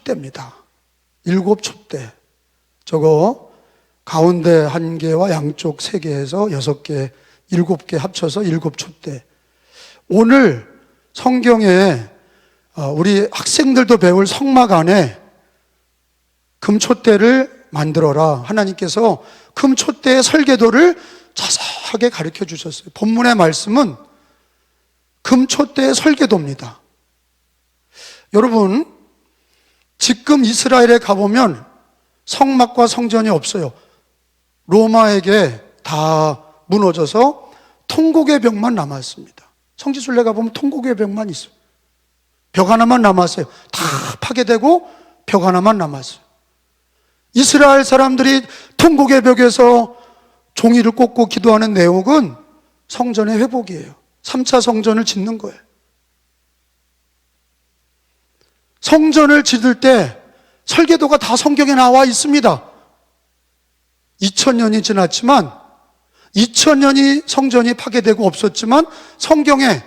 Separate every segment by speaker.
Speaker 1: 촛대입니다. 7촛대. 저거 가운데 1개와 양쪽 3개에서 6개, 7개 합쳐서 7촛대. 오늘 성경에 우리 학생들도 배울 성막 안에 금촛대를 만들어라. 하나님께서 금촛대의 설계도를 자세하게 가르쳐 주셨어요. 본문의 말씀은 금촛대의 설계도입니다. 여러분, 지금 이스라엘에 가보면 성막과 성전이 없어요. 로마에게 다 무너져서 통곡의 벽만 남았습니다. 성지순례 가보면 통곡의 벽만 있어요. 벽 하나만 남았어요. 다 파괴되고 벽 하나만 남았어요. 이스라엘 사람들이 통곡의 벽에서 종이를 꽂고 기도하는 내용은 성전의 회복이에요. 3차 성전을 짓는 거예요. 성전을 짓을 때 설계도가 다 성경에 나와 있습니다. 2000년이 지났지만 2000년이 성전이 파괴되고 없었지만 성경에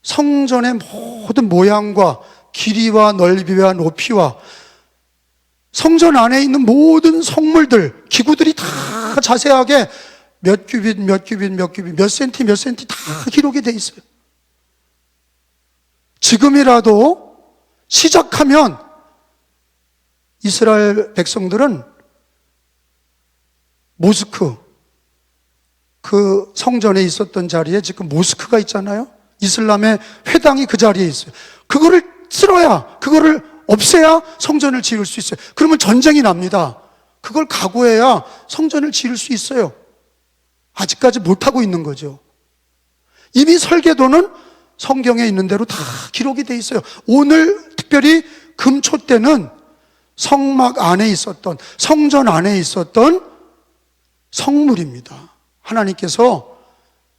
Speaker 1: 성전의 모든 모양과 길이와 넓이와 높이와 성전 안에 있는 모든 성물들, 기구들이 다 자세하게 몇 규빗, 몇 규빗, 몇 규빗, 몇 센티, 몇 센티 다 기록이 돼 있어요. 지금이라도 시작하면 이스라엘 백성들은 모스크, 그 성전에 있었던 자리에 지금 모스크가 있잖아요. 이슬람의 회당이 그 자리에 있어요. 그거를 쓸어야, 그거를 없애야 성전을 지을 수 있어요. 그러면 전쟁이 납니다. 그걸 각오해야 성전을 지을 수 있어요. 아직까지 못하고 있는 거죠. 이미 설계도는 성경에 있는 대로 다 기록이 돼 있어요. 오늘 특별히 금촛대는 성막 안에 있었던, 성전 안에 있었던 성물입니다. 하나님께서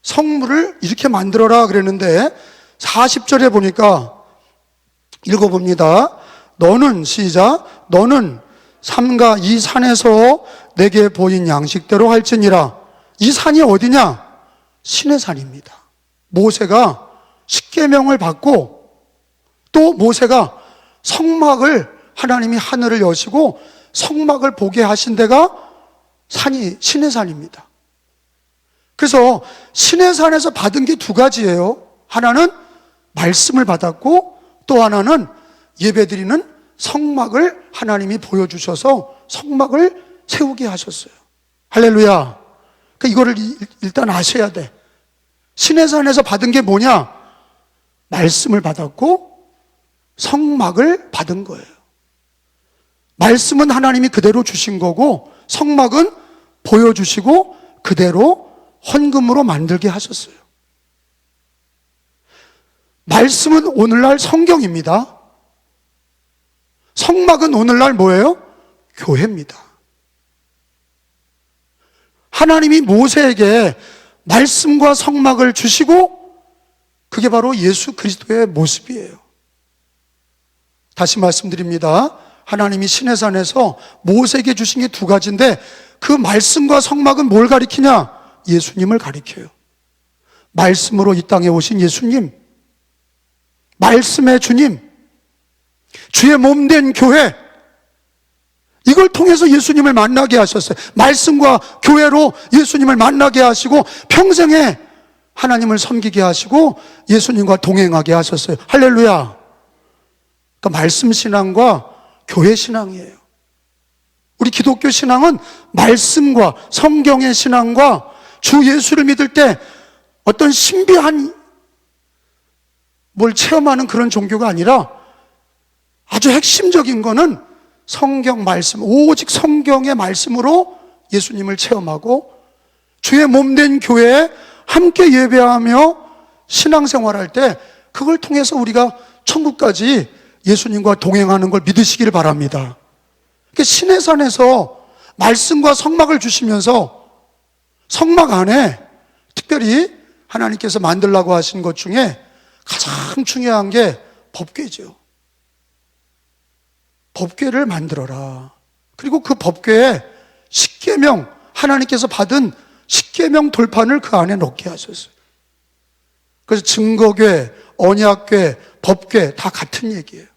Speaker 1: 성물을 이렇게 만들어라 그랬는데 40절에 보니까 읽어봅니다. 너는, 시작, 너는 삼가 이 산에서 내게 보인 양식대로 할지니라. 이 산이 어디냐? 신의 산입니다. 모세가 십계명을 받고 또 모세가 성막을, 하나님이 하늘을 여시고 성막을 보게 하신 데가 산이 신의 산입니다. 그래서 신의 산에서 받은 게 2가지예요. 하나는 말씀을 받았고 또 하나는 예배드리는 성막을 하나님이 보여주셔서 성막을 세우게 하셨어요. 할렐루야. 그러니까 이거를 일단 아셔야 돼. 신의 산에서 받은 게 뭐냐? 말씀을 받았고 성막을 받은 거예요. 말씀은 하나님이 그대로 주신 거고 성막은 보여주시고 그대로 헌금으로 만들게 하셨어요. 말씀은 오늘날 성경입니다. 성막은 오늘날 뭐예요? 교회입니다. 하나님이 모세에게 말씀과 성막을 주시고 그게 바로 예수 그리스도의 모습이에요. 다시 말씀드립니다. 하나님이 시내산에서 모세에게 주신 게 2가지인데 그 말씀과 성막은 뭘 가리키냐? 예수님을 가리켜요. 말씀으로 이 땅에 오신 예수님, 말씀의 주님, 주의 몸된 교회, 이걸 통해서 예수님을 만나게 하셨어요. 말씀과 교회로 예수님을 만나게 하시고 평생에 하나님을 섬기게 하시고 예수님과 동행하게 하셨어요. 할렐루야. 그러니까 말씀 신앙과 교회 신앙이에요. 우리 기독교 신앙은 말씀과 성경의 신앙과 주 예수를 믿을 때 어떤 신비한 뭘 체험하는 그런 종교가 아니라 아주 핵심적인 거는 성경 말씀, 오직 성경의 말씀으로 예수님을 체험하고 주의 몸된 교회에 함께 예배하며 신앙생활할 때 그걸 통해서 우리가 천국까지 예수님과 동행하는 걸 믿으시기를 바랍니다. 그러니까 시내산에서 말씀과 성막을 주시면서 성막 안에 특별히 하나님께서 만들라고 하신 것 중에 가장 중요한 게 법궤죠. 법궤를 만들어라. 그리고 그 법궤에 십계명, 하나님께서 받은 십계명 돌판을 그 안에 넣게 하셨어요. 그래서 증거궤, 언약궤, 법궤 다 같은 얘기예요.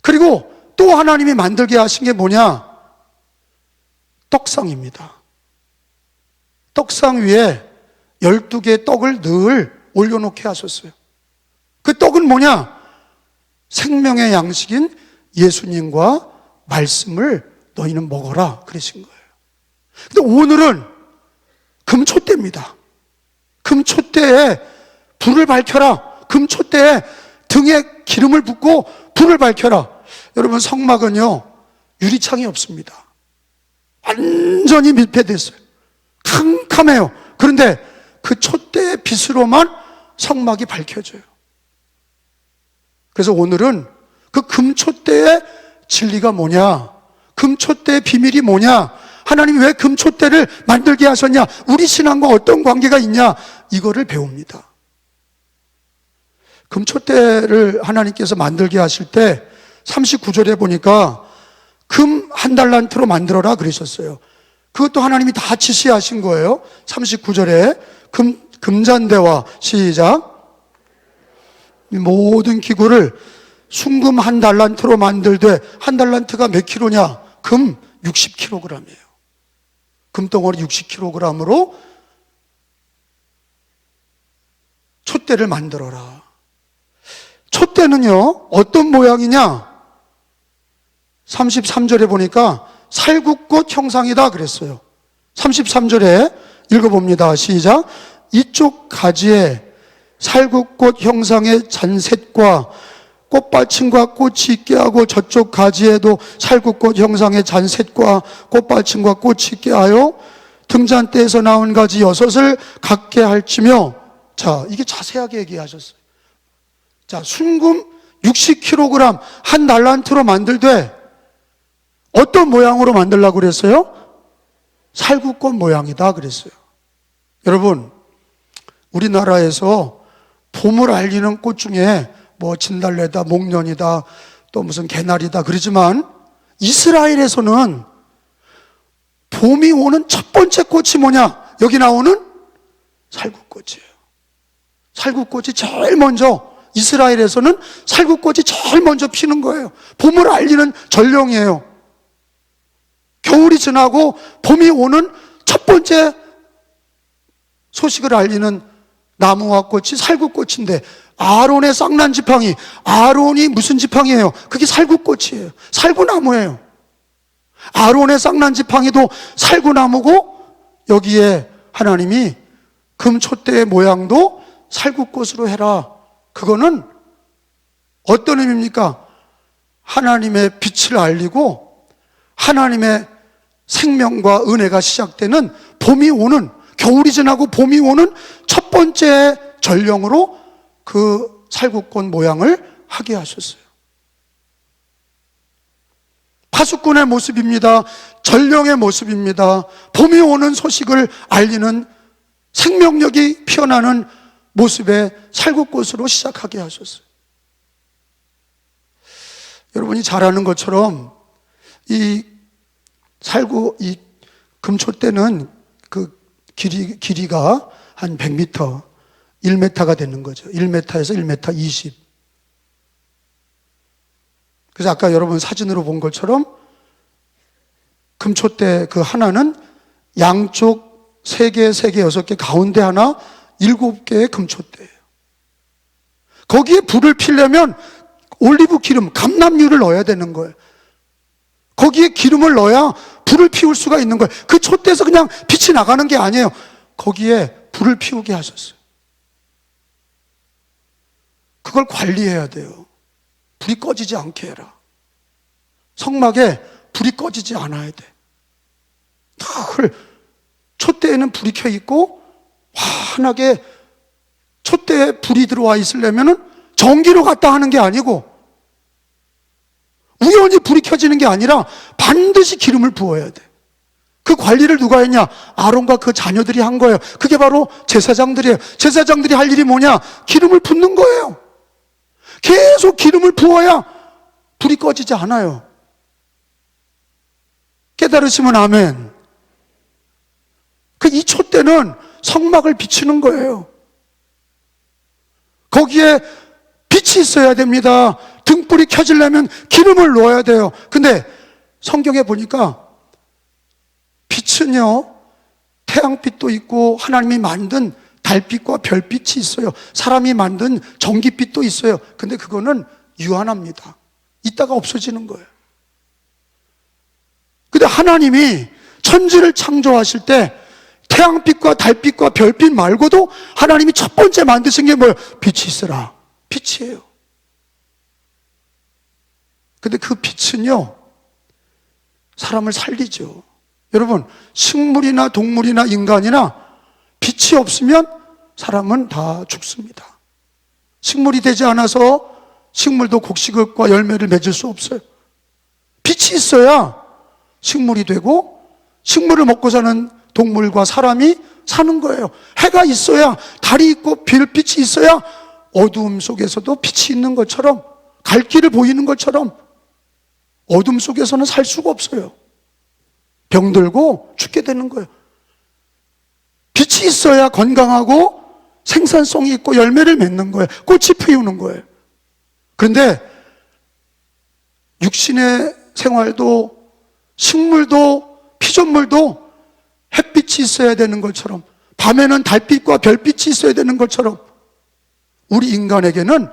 Speaker 1: 그리고 또 하나님이 만들게 하신 게 뭐냐? 떡상입니다. 떡상 위에 12개의 떡을 늘 올려놓게 하셨어요. 그 떡은 뭐냐? 생명의 양식인 예수님과 말씀을 너희는 먹어라 그러신 거예요. 근데 오늘은 금초대입니다. 금초대에 불을 밝혀라. 금초대에 등에 기름을 붓고 불을 밝혀라. 여러분, 성막은요 유리창이 없습니다. 완전히 밀폐됐어요. 캄캄해요. 그런데 그 촛대의 빛으로만 성막이 밝혀져요. 그래서 오늘은 그 금촛대의 진리가 뭐냐, 금촛대의 비밀이 뭐냐, 하나님이 왜 금촛대를 만들게 하셨냐, 우리 신앙과 어떤 관계가 있냐, 이거를 배웁니다. 금촛대를 하나님께서 만들게 하실 때 39절에 보니까 금 1달란트로 만들어라 그러셨어요. 그것도 하나님이 다 지시하신 거예요. 39절에 금잔대와 시작, 모든 기구를 순금 1달란트로 만들되, 1달란트가 몇 킬로냐? 금 60kg이에요. 금덩어리 60kg으로 촛대를 만들어라. 촛대는요 어떤 모양이냐? 33절에 보니까 살구꽃 형상이다 그랬어요. 33절에 읽어봅니다. 시작. 이쪽 가지에 살구꽃 형상의 잔셋과 꽃받침과 꽃이 있게 하고, 저쪽 가지에도 살구꽃 형상의 잔셋과 꽃받침과 꽃이 있게 하여 등잔대에서 나온 가지 6을 갖게 할지며. 자, 이게 자세하게 얘기하셨어요. 자, 순금 60kg 1달란트로 만들되 어떤 모양으로 만들려고 그랬어요? 살구꽃 모양이다 그랬어요. 여러분, 우리나라에서 봄을 알리는 꽃 중에 뭐 진달래다, 목련이다, 또 무슨 개나리다 그러지만, 이스라엘에서는 봄이 오는 첫 번째 꽃이 뭐냐? 여기 나오는 살구꽃이에요. 살구꽃이 제일 먼저, 이스라엘에서는 살구꽃이 제일 먼저 피는 거예요. 봄을 알리는 전령이에요. 겨울이 지나고 봄이 오는 첫 번째 소식을 알리는 나무와 꽃이 살구꽃인데, 아론의 쌍난 지팡이, 아론이 무슨 지팡이에요? 그게 살구꽃이에요. 살구나무예요. 아론의 쌍난 지팡이도 살구나무고, 여기에 하나님이 금촛대의 모양도 살구꽃으로 해라. 그거는 어떤 의미입니까? 하나님의 빛을 알리고 하나님의 생명과 은혜가 시작되는 봄이 오는, 겨울이 지나고 봄이 오는 첫 번째 전령으로 그 살구꽃 모양을 하게 하셨어요. 파수꾼의 모습입니다. 전령의 모습입니다. 봄이 오는 소식을 알리는 생명력이 피어나는 모습의 살구꽃으로 시작하게 하셨어요. 여러분이 잘 아는 것처럼 이 금촛대는 그 길이가 한 100m, 1m가 되는 거죠. 1m에서 1m 20. 그래서 아까 여러분 사진으로 본 것처럼 금촛대 그 하나는 양쪽 3개, 3개, 6개, 가운데 하나 7개의 금촛대예요. 거기에 불을 피려면 올리브 기름, 감람유를 넣어야 되는 거예요. 거기에 기름을 넣어야 불을 피울 수가 있는 거예요. 그 촛대에서 그냥 빛이 나가는 게 아니에요. 거기에 불을 피우게 하셨어요. 그걸 관리해야 돼요. 불이 꺼지지 않게 해라. 성막에 불이 꺼지지 않아야 돼. 늘 촛대에는 불이 켜 있고, 환하게 촛대에 불이 들어와 있으려면 전기로 갖다 하는 게 아니고, 우연히 불이 켜지는 게 아니라 반드시 기름을 부어야 돼. 그 관리를 누가 했냐? 아론과 그 자녀들이 한 거예요. 그게 바로 제사장들이에요. 제사장들이 할 일이 뭐냐? 기름을 붓는 거예요. 계속 기름을 부어야 불이 꺼지지 않아요. 깨달으시면 아멘. 이 촛대는 성막을 비추는 거예요. 거기에 빛이 있어야 됩니다. 등불이 켜지려면 기름을 넣어야 돼요. 근데 성경에 보니까 빛은요, 태양빛도 있고 하나님이 만든 달빛과 별빛이 있어요. 사람이 만든 전기빛도 있어요. 근데 그거는 유한합니다. 이따가 없어지는 거예요. 근데 하나님이 천지를 창조하실 때 태양빛과 달빛과 별빛 말고도 하나님이 첫 번째 만드신 게 뭐예요? 빛이 있어라. 빛이에요. 근데 그 빛은요, 사람을 살리죠. 여러분, 식물이나 동물이나 인간이나 빛이 없으면 사람은 다 죽습니다. 식물이 되지 않아서 식물도 곡식과 열매를 맺을 수 없어요. 빛이 있어야 식물이 되고 식물을 먹고 사는 동물과 사람이 사는 거예요. 해가 있어야, 달이 있고 별빛이 있어야 어두움 속에서도 빛이 있는 것처럼, 갈 길을 보이는 것처럼 어둠 속에서는 살 수가 없어요. 병들고 죽게 되는 거예요. 빛이 있어야 건강하고 생산성이 있고 열매를 맺는 거예요. 꽃이 피우는 거예요. 그런데 육신의 생활도 식물도 피조물도 햇빛이 있어야 되는 것처럼, 밤에는 달빛과 별빛이 있어야 되는 것처럼 우리 인간에게는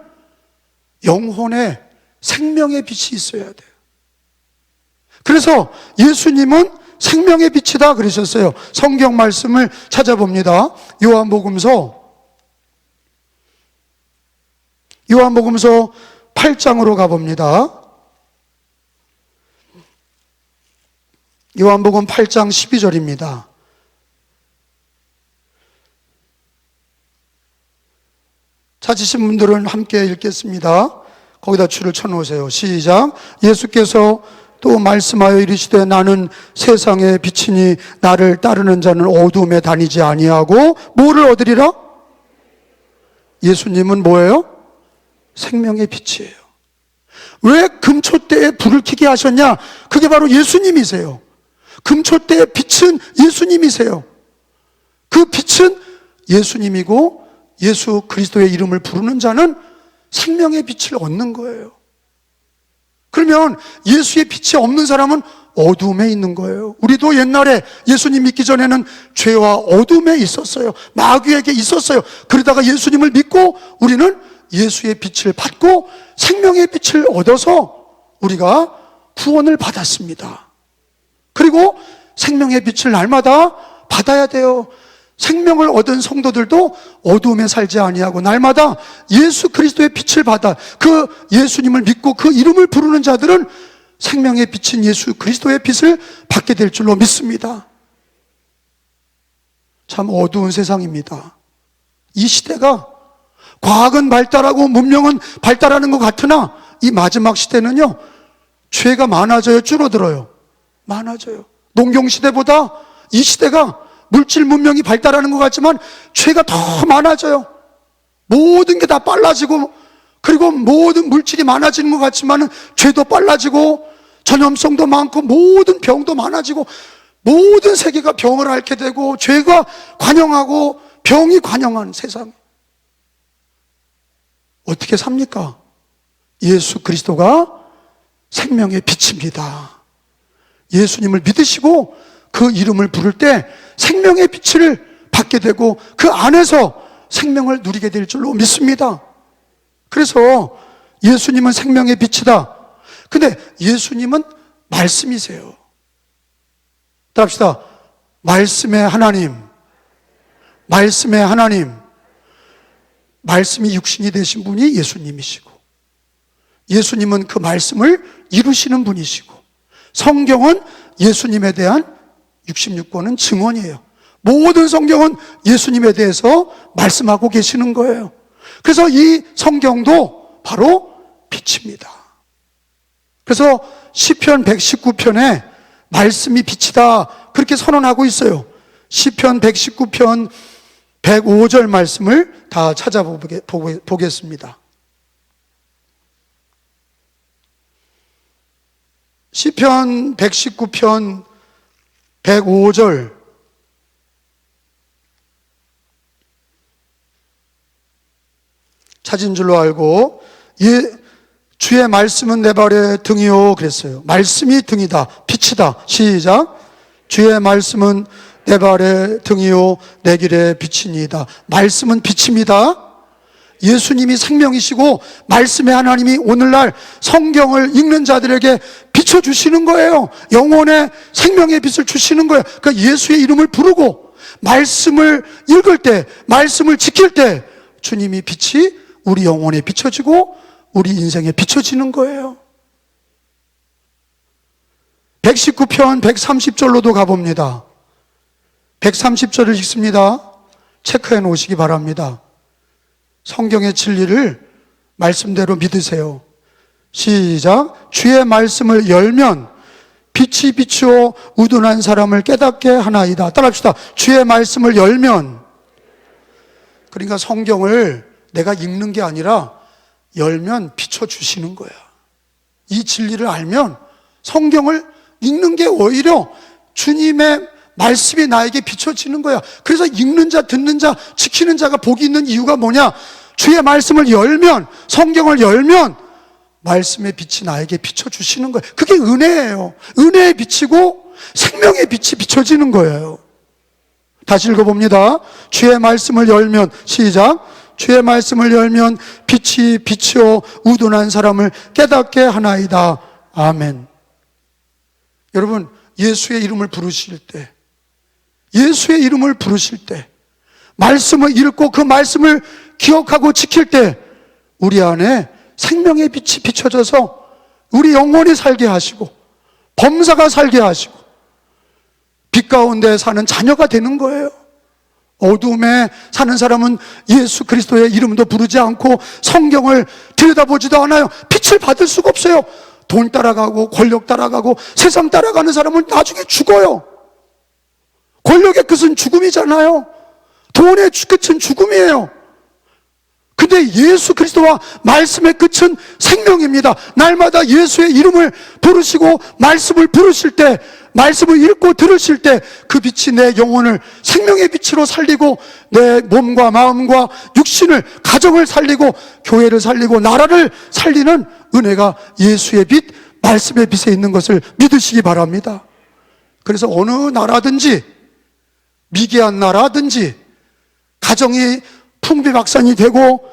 Speaker 1: 영혼의 생명의 빛이 있어야 돼요. 그래서 예수님은 생명의 빛이다 그러셨어요. 성경 말씀을 찾아봅니다. 요한복음서 8장으로 가봅니다. 요한복음 8장 12절입니다. 찾으신 분들은 함께 읽겠습니다. 거기다 줄을 쳐놓으세요. 시작. 예수께서 또 말씀하여 이르시되 나는 세상의 빛이니 나를 따르는 자는 어두움에 다니지 아니하고 뭐를 얻으리라? 예수님은 뭐예요? 생명의 빛이에요. 왜 금초대에 불을 켜게 하셨냐? 그게 바로 예수님이세요. 금초대의 빛은 예수님이세요. 그 빛은 예수님이고 예수 그리스도의 이름을 부르는 자는 생명의 빛을 얻는 거예요. 그러면 예수의 빛이 없는 사람은 어두움에 있는 거예요. 우리도 옛날에 예수님 믿기 전에는 죄와 어둠에 있었어요. 마귀에게 있었어요. 그러다가 예수님을 믿고 우리는 예수의 빛을 받고 생명의 빛을 얻어서 우리가 구원을 받았습니다. 그리고 생명의 빛을 날마다 받아야 돼요. 생명을 얻은 성도들도 어두움에 살지 아니하고 날마다 예수 그리스도의 빛을 받아 그 예수님을 믿고 그 이름을 부르는 자들은 생명의 빛인 예수 그리스도의 빛을 받게 될 줄로 믿습니다. 참 어두운 세상입니다. 이 시대가 과학은 발달하고 문명은 발달하는 것 같으나 이 마지막 시대는요, 죄가 많아져요, 줄어들어요? 많아져요. 농경시대보다 이 시대가 물질 문명이 발달하는 것 같지만 죄가 더 많아져요. 모든 게 다 빨라지고, 그리고 모든 물질이 많아지는 것 같지만 죄도 빨라지고 전염성도 많고 모든 병도 많아지고 모든 세계가 병을 앓게 되고 죄가 관영하고 병이 관영한 세상. 어떻게 삽니까? 예수 그리스도가 생명의 빛입니다. 예수님을 믿으시고 그 이름을 부를 때 생명의 빛을 받게 되고 그 안에서 생명을 누리게 될 줄로 믿습니다. 그래서 예수님은 생명의 빛이다. 근데 예수님은 말씀이세요. 답시다. 말씀의 하나님. 말씀의 하나님. 말씀이 육신이 되신 분이 예수님이시고 예수님은 그 말씀을 이루시는 분이시고 성경은 예수님에 대한 66권은 증언이에요. 모든 성경은 예수님에 대해서 말씀하고 계시는 거예요. 그래서 이 성경도 바로 빛입니다. 그래서 시편 119편에 말씀이 빛이다 그렇게 선언하고 있어요. 시편 119편 105절 말씀을 다 찾아보겠습니다. 시편 119편 105절 찾은 줄로 알고 주의 말씀은 내 발의 등이요 그랬어요. 말씀이 등이다, 빛이다. 시작. 주의 말씀은 내 발의 등이요 내 길의 빛이니이다. 말씀은 빛입니다. 예수님이 생명이시고 말씀의 하나님이 오늘날 성경을 읽는 자들에게 비춰주시는 거예요. 영혼의 생명의 빛을 주시는 거예요. 그러니까 예수의 이름을 부르고 말씀을 읽을 때, 말씀을 지킬 때 주님이 빛이 우리 영혼에 비춰지고 우리 인생에 비춰지는 거예요. 119편 130절로도 가봅니다. 130절을 읽습니다. 체크해 놓으시기 바랍니다. 성경의 진리를 말씀대로 믿으세요. 시작. 주의 말씀을 열면 빛이 비추어 우둔한 사람을 깨닫게 하나이다. 따라합시다. 주의 말씀을 열면, 그러니까 성경을 내가 읽는 게 아니라 열면 비춰주시는 거야. 이 진리를 알면 성경을 읽는 게 오히려 주님의 말씀이 나에게 비춰지는 거야. 그래서 읽는 자, 듣는 자, 지키는 자가 복이 있는 이유가 뭐냐? 주의 말씀을 열면, 성경을 열면 말씀의 빛이 나에게 비춰주시는 거예요. 그게 은혜예요. 은혜에 비치고 생명의 빛이 비춰지는 거예요. 다시 읽어봅니다. 주의 말씀을 열면, 시작. 주의 말씀을 열면 빛이 비추어 우둔한 사람을 깨닫게 하나이다. 아멘. 여러분, 예수의 이름을 부르실 때, 예수의 이름을 부르실 때, 말씀을 읽고 그 말씀을 기억하고 지킬 때 우리 안에 생명의 빛이 비춰져서 우리 영혼이 살게 하시고 범사가 살게 하시고 빛 가운데 사는 자녀가 되는 거예요. 어둠에 사는 사람은 예수 그리스도의 이름도 부르지 않고 성경을 들여다보지도 않아요. 빛을 받을 수가 없어요. 돈 따라가고 권력 따라가고 세상 따라가는 사람은 나중에 죽어요. 권력의 끝은 죽음이잖아요. 돈의 끝은 죽음이에요. 근데 예수 그리스도와 말씀의 끝은 생명입니다. 날마다 예수의 이름을 부르시고 말씀을 부르실 때, 말씀을 읽고 들으실 때 그 빛이 내 영혼을 생명의 빛으로 살리고 내 몸과 마음과 육신을, 가정을 살리고 교회를 살리고 나라를 살리는 은혜가 예수의 빛, 말씀의 빛에 있는 것을 믿으시기 바랍니다. 그래서 어느 나라든지, 미개한 나라든지 가정이 풍비박산이 되고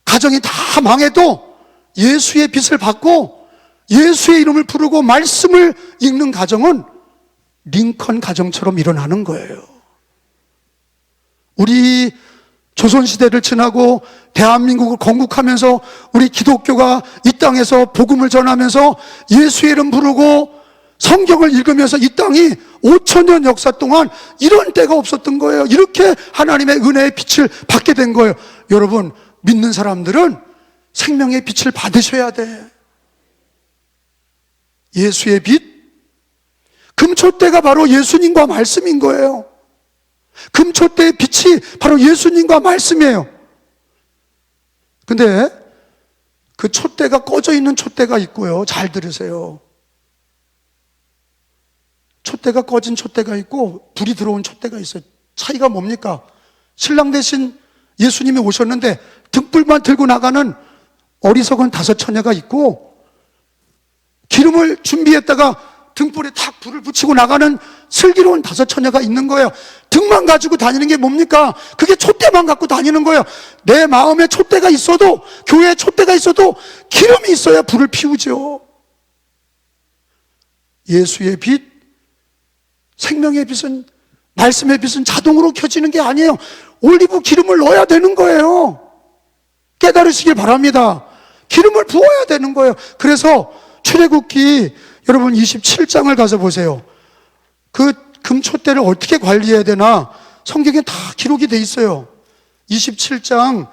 Speaker 1: 가정이 다 망해도 예수의 빛을 받고 예수의 이름을 부르고 말씀을 읽는 가정은 링컨 가정처럼 일어나는 거예요. 우리 조선시대를 지나고 대한민국을 건국하면서 우리 기독교가 이 땅에서 복음을 전하면서 예수의 이름 부르고 성경을 읽으면서 이 땅이 5,000년 역사 동안 이런 때가 없었던 거예요. 이렇게 하나님의 은혜의 빛을 받게 된 거예요. 여러분, 믿는 사람들은 생명의 빛을 받으셔야 돼. 예수의 빛, 금초대가 바로 예수님과 말씀인 거예요. 금초대의 빛이 바로 예수님과 말씀이에요. 근데 그 촛대가 꺼져 있는 촛대가 있고요. 잘 들으세요. 촛대가 꺼진 촛대가 있고 불이 들어온 촛대가 있어요. 차이가 뭡니까? 신랑 대신 예수님이 오셨는데 등불만 들고 나가는 어리석은 5 처녀가 있고, 기름을 준비했다가 등불에 탁 불을 붙이고 나가는 슬기로운 5 처녀가 있는 거예요. 등만 가지고 다니는 게 뭡니까? 그게 촛대만 갖고 다니는 거예요. 내 마음에 촛대가 있어도, 교회에 촛대가 있어도 기름이 있어야 불을 피우죠. 예수의 빛, 생명의 빛은, 말씀의 빛은 자동으로 켜지는 게 아니에요. 올리브 기름을 넣어야 되는 거예요. 깨달으시길 바랍니다. 기름을 부어야 되는 거예요. 그래서 출애굽기 여러분 27장을 가서 보세요. 그 금촛대를 어떻게 관리해야 되나 성경에 다 기록이 돼 있어요. 27장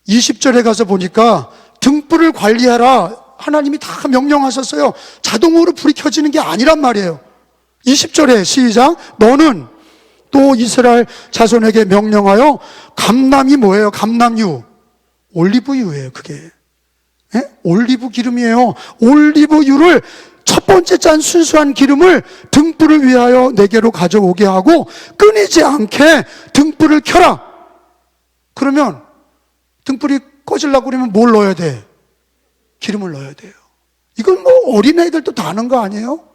Speaker 1: 20절에 가서 보니까 등불을 관리하라 하나님이 다 명령하셨어요. 자동으로 불이 켜지는 게 아니란 말이에요. 20절에 시작. 너는 또 이스라엘 자손에게 명령하여 감람이 뭐예요? 감람유, 올리브유예요. 그게 올리브 기름이에요. 올리브유를 첫 번째 짠 순수한 기름을 등불을 위하여 내게로 가져오게 하고 끊이지 않게 등불을 켜라. 그러면 등불이 꺼지려고 그러면 뭘 넣어야 돼? 기름을 넣어야 돼요. 이건 뭐 어린애들도 다 아는 거 아니에요?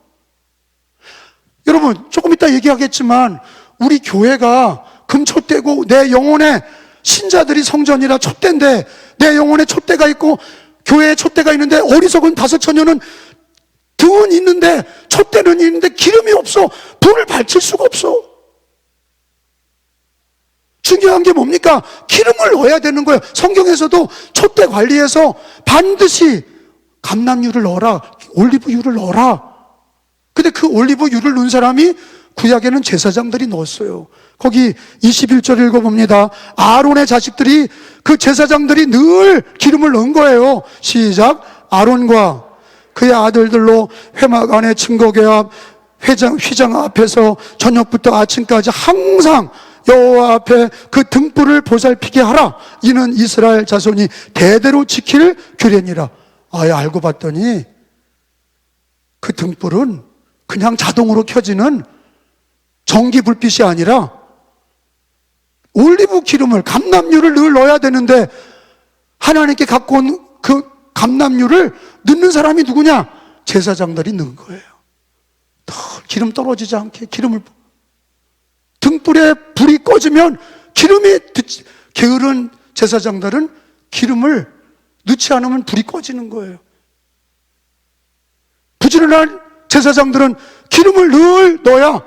Speaker 1: 여러분, 조금 이따 얘기하겠지만 우리 교회가 금촛대고 내 영혼의 신자들이 성전이라 촛대인데, 내 영혼에 촛대가 있고 교회에 촛대가 있는데, 어리석은 다섯 처녀는 등은 있는데 촛대는 있는데 기름이 없어. 불을 밝힐 수가 없어. 중요한 게 뭡니까? 기름을 넣어야 되는 거예요. 성경에서도 촛대 관리에서 반드시 감람유를 넣어라, 올리브유를 넣어라. 근데 그 올리브유를 넣은 사람이 구약에는 제사장들이 넣었어요. 거기 21절 읽어봅니다. 아론의 자식들이, 그 제사장들이 늘 기름을 넣은 거예요. 시작. 아론과 그의 아들들로 회막 안에 증거궤 앞 휘장 앞에서 저녁부터 아침까지 항상 여호와 앞에 그 등불을 보살피게 하라. 이는 이스라엘 자손이 대대로 지킬 규례니라. 아예 알고 봤더니 그 등불은 그냥 자동으로 켜지는 전기 불빛이 아니라 올리브 기름을, 감람유를 늘 넣어야 되는데, 하나님께 갖고 온 그 감람유를 넣는 사람이 누구냐? 제사장들이 넣은 거예요. 기름 떨어지지 않게 기름을, 등불에 불이 꺼지면 기름이, 게으른 제사장들은 기름을 넣지 않으면 불이 꺼지는 거예요. 부지런한 제사장들은 기름을 늘 넣어야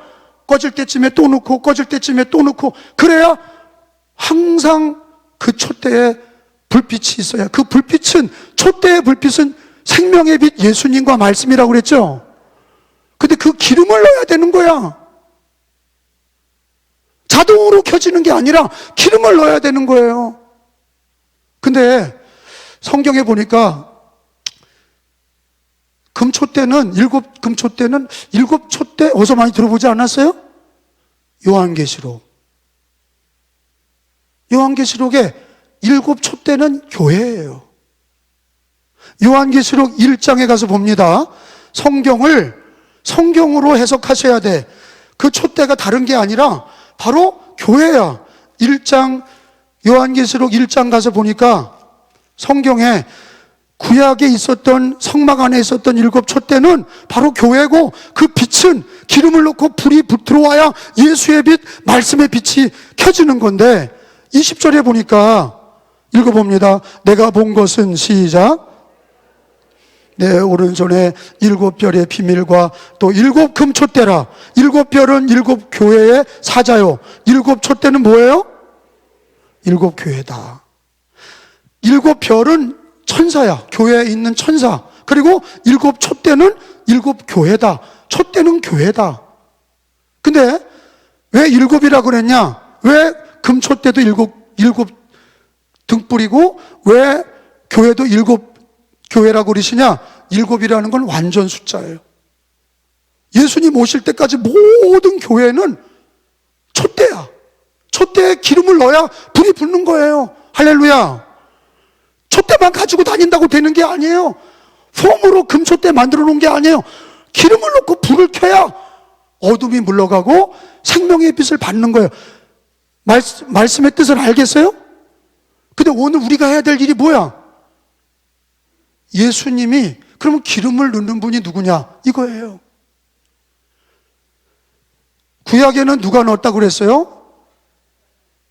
Speaker 1: 꺼질 때쯤에 또 넣고, 꺼질 때쯤에 또 넣고, 그래야 항상 그 촛대에 불빛이 있어야. 그 불빛은, 촛대의 불빛은 생명의 빛 예수님과 말씀이라고 그랬죠. 근데 그 기름을 넣어야 되는 거야. 자동으로 켜지는 게 아니라 기름을 넣어야 되는 거예요. 근데 성경에 보니까 일곱 촛대 어디서 많이 들어보지 않았어요? 요한계시록에 일곱 촛대는 교회예요. 요한계시록 1장에 가서 봅니다. 성경으로 해석하셔야 돼. 그 촛대가 다른 게 아니라 바로 교회야. 요한계시록 1장 가서 보니까 성경에 구약에 있었던, 성막 안에 있었던 일곱 촛대는 바로 교회고, 그 빛은 기름을 넣고 불이 들어와야 예수의 빛, 말씀의 빛이 켜지는 건데, 20절에 보니까 읽어봅니다. 내가 본 것은, 시작, 내 오른손에 일곱 별의 비밀과 또 일곱 금촛대라. 일곱 별은 일곱 교회의 사자요, 일곱 촛대는 뭐예요? 일곱 교회다. 일곱 별은 천사야. 교회에 있는 천사. 그리고 일곱 촛대는 일곱 교회다. 촛대는 교회다. 근데 왜 일곱이라 그랬냐? 왜 금촛대도 일곱 등불이고 왜 교회도 일곱 교회라고 그러시냐? 일곱이라는 건 완전 숫자예요. 예수님 오실 때까지 모든 교회는 촛대야. 촛대에 기름을 넣어야 불이 붙는 거예요. 할렐루야. 촛대만 가지고 다닌다고 되는 게 아니에요. 폼으로 금촛대 만들어 놓은 게 아니에요. 기름을 넣고 불을 켜야 어둠이 물러가고 생명의 빛을 받는 거예요. 말씀의 뜻을 알겠어요? 근데 오늘 우리가 해야 될 일이 뭐야? 예수님이, 그러면 기름을 넣는 분이 누구냐? 이거예요. 구약에는 누가 넣었다고 그랬어요?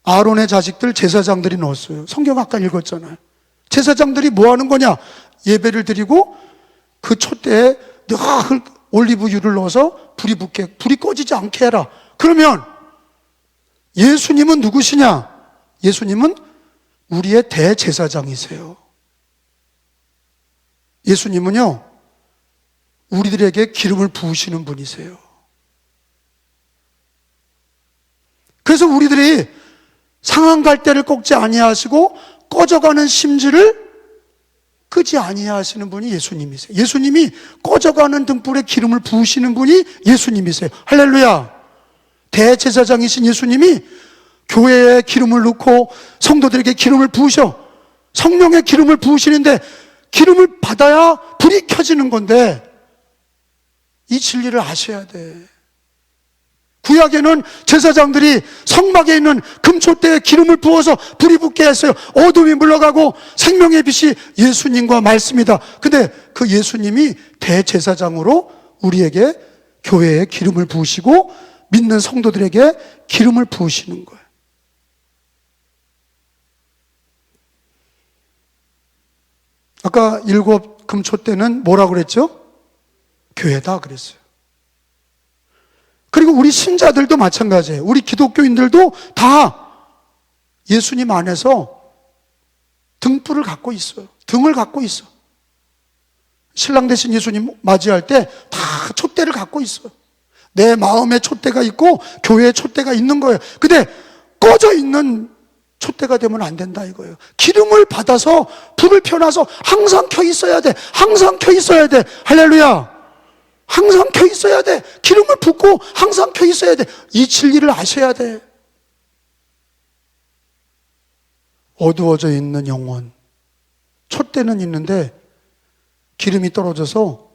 Speaker 1: 아론의 자식들 제사장들이 넣었어요. 성경 아까 읽었잖아요. 제사장들이 뭐 하는 거냐? 예배를 드리고 그 촛대에 늘 올리브유를 넣어서 불이 꺼지지 않게 해라. 그러면 예수님은 누구시냐? 예수님은 우리의 대제사장이세요. 예수님은요, 우리들에게 기름을 부으시는 분이세요. 그래서 우리들이 상한 갈대를 꺾지 아니하시고 꺼져가는 심지를 끄지 아니하시는 분이 예수님이세요. 예수님이 꺼져가는 등불에 기름을 부으시는 분이 예수님이세요. 할렐루야. 대제사장이신 예수님이 교회에 기름을 넣고 성도들에게 기름을 부으셔. 성령의 기름을 부으시는데 기름을 받아야 불이 켜지는 건데, 이 진리를 아셔야 돼. 구약에는 제사장들이 성막에 있는 금촛대에 기름을 부어서 불이 붙게 했어요. 어둠이 물러가고 생명의 빛이 예수님과 말씀이다. 근데 그 예수님이 대제사장으로 우리에게 교회에 기름을 부으시고 믿는 성도들에게 기름을 부으시는 거예요. 아까 7 금촛대는 뭐라고 그랬죠? 교회다 그랬어요. 그리고 우리 신자들도 마찬가지예요. 우리 기독교인들도 다 예수님 안에서 등불을 갖고 있어요. 등을 갖고 있어. 신랑 되신 예수님 맞이할 때 다 촛대를 갖고 있어요. 내 마음에 촛대가 있고 교회에 촛대가 있는 거예요. 근데 꺼져 있는 촛대가 되면 안 된다 이거예요. 기름을 받아서 불을 펴놔서 항상 켜 있어야 돼. 항상 켜 있어야 돼. 할렐루야. 항상 켜 있어야 돼. 기름을 붓고 항상 켜 있어야 돼. 이 진리를 아셔야 돼. 어두워져 있는 영혼, 촛대는 있는데 기름이 떨어져서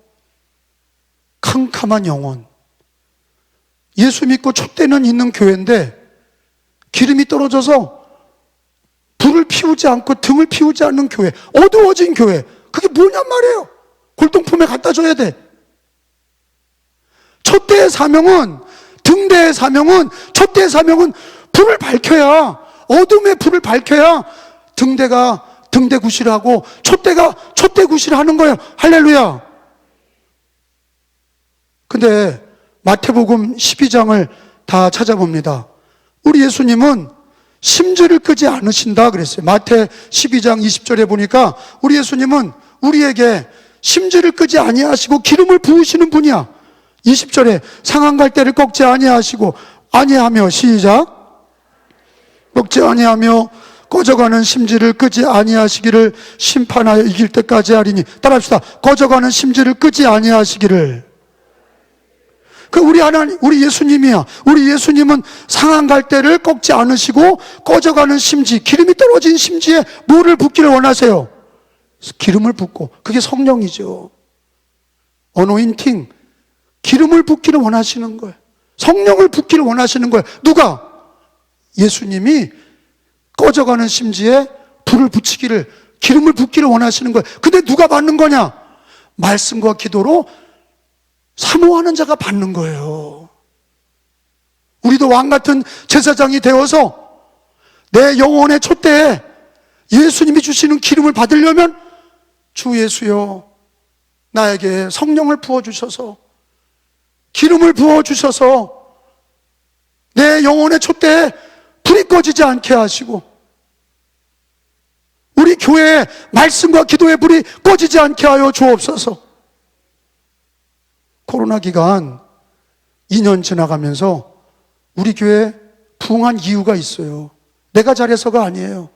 Speaker 1: 캄캄한 영혼, 예수 믿고 촛대는 있는 교회인데 기름이 떨어져서 불을 피우지 않고 등을 피우지 않는 교회, 어두워진 교회, 그게 뭐냔 말이에요. 골동품에 갖다 줘야 돼. 촛대의 사명은, 등대의 사명은, 촛대의 사명은 불을 밝혀야, 어둠의 불을 밝혀야 등대가 등대 구실을 하고 촛대가 촛대 구실을 하는 거예요. 할렐루야. 근데 마태복음 12장을 다 찾아봅니다. 우리 예수님은 심지를 끄지 않으신다 그랬어요. 마태 12장 20절에 보니까 우리 예수님은 우리에게 심지를 끄지 아니하시고 기름을 부으시는 분이야. 20절에 상한 갈대를 꺾지 아니하며 시작, 꺾지 아니하며 꺼져가는 심지를 끄지 아니하시기를 심판하여 이길 때까지 하리니. 따라합시다. 꺼져가는 심지를 끄지 아니하시기를. 그 우리 하나님, 우리 예수님이야. 우리 예수님은 상한 갈대를 꺾지 않으시고 꺼져가는 심지, 기름이 떨어진 심지에 뭐를 붓기를 원하세요? 기름을 붓고. 그게 성령이죠. 어노인팅, 기름을 붓기를 원하시는 거예요. 성령을 붓기를 원하시는 거예요. 누가? 예수님이 꺼져가는 심지에 불을 붙이기를, 기름을 붓기를 원하시는 거예요. 근데 누가 받는 거냐? 말씀과 기도로 사모하는 자가 받는 거예요. 우리도 왕같은 제사장이 되어서 내 영혼의 촛대에 예수님이 주시는 기름을 받으려면 주 예수여, 나에게 성령을 부어주셔서, 기름을 부어주셔서 내 영혼의 촛대에 불이 꺼지지 않게 하시고, 우리 교회에 말씀과 기도의 불이 꺼지지 않게 하여 주옵소서. 코로나 기간 2년 지나가면서 우리 교회에 부흥한 이유가 있어요. 내가 잘해서가 아니에요.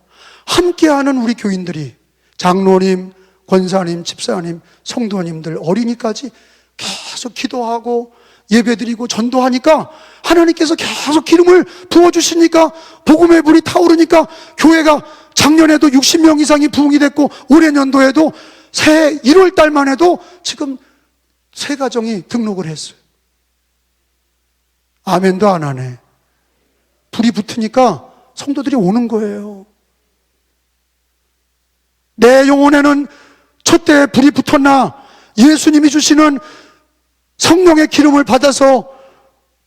Speaker 1: 함께하는 우리 교인들이, 장로님, 권사님, 집사님, 성도님들, 어린이까지 계속 기도하고 예배드리고 전도하니까 하나님께서 계속 기름을 부어주시니까 복음의 불이 타오르니까 교회가 작년에도 60명 이상이 부흥이 됐고 올해 년도에도 새해 1월 달만 해도 지금 3가정이 등록을 했어요. 아멘도 안 하네. 불이 붙으니까 성도들이 오는 거예요. 내 영혼에는 촛대에 불이 붙었나? 예수님이 주시는 성령의 기름을 받아서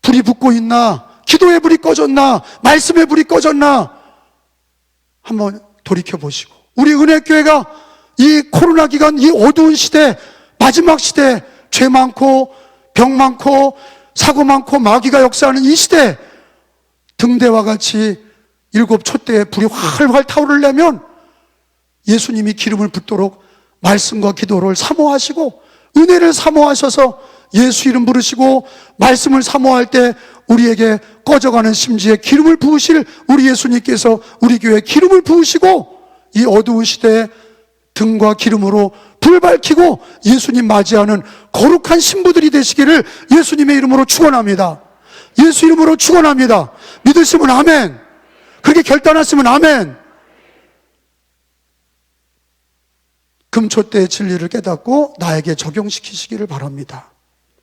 Speaker 1: 불이 붙고 있나? 기도의 불이 꺼졌나? 말씀의 불이 꺼졌나? 한번 돌이켜보시고, 우리 은혜교회가 이 코로나 기간, 이 어두운 시대, 마지막 시대, 죄 많고 병 많고 사고 많고 마귀가 역사하는 이 시대, 등대와 같이 7 촛대에 불이 활활 타오르려면 예수님이 기름을 붓도록 말씀과 기도를 사모하시고 은혜를 사모하셔서 예수 이름 부르시고 말씀을 사모할 때 우리에게 꺼져가는 심지에 기름을 부으실 우리 예수님께서 우리 교회에 기름을 부으시고 이 어두운 시대에 등과 기름으로 불 밝히고 예수님 맞이하는 거룩한 신부들이 되시기를 예수님의 이름으로 축원합니다. 예수 이름으로 축원합니다. 믿으시면 아멘. 그렇게 결단하시면 아멘. 금촛대의 진리를 깨닫고 나에게 적용시키시기를 바랍니다.